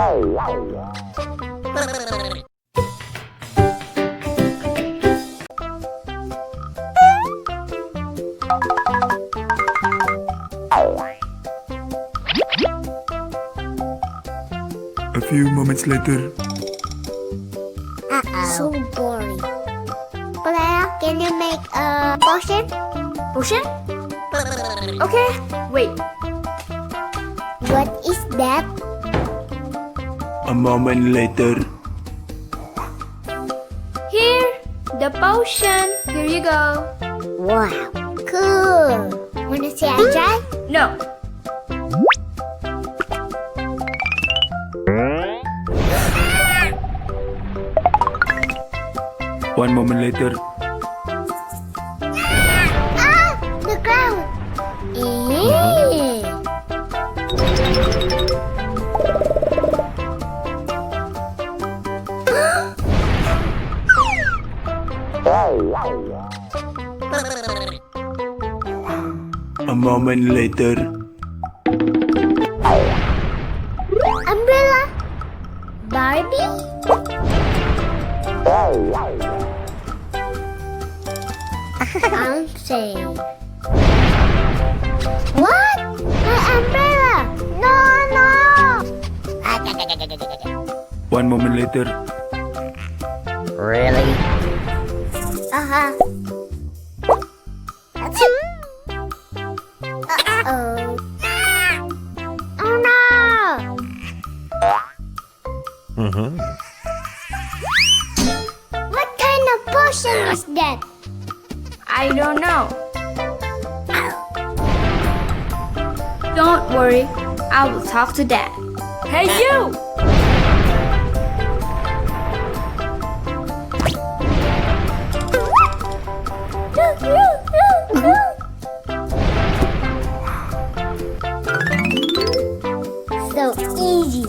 A few moments later. So boring. Blair, can you make a potion? Potion? Okay, wait. What is that? A moment later. Here, the potion. Here you go. Wow, cool. Wanna see I try? No. One moment later. Ah, the ground. Eh. A moment later. Umbrella? Barbie? Bouncy. What? My umbrella! No, no! One moment later. Really? Uh-huh. Uh-oh. Oh no! What kind of potion is that? I don't know. Don't worry, I will talk to Dad. Hey, you! So easy.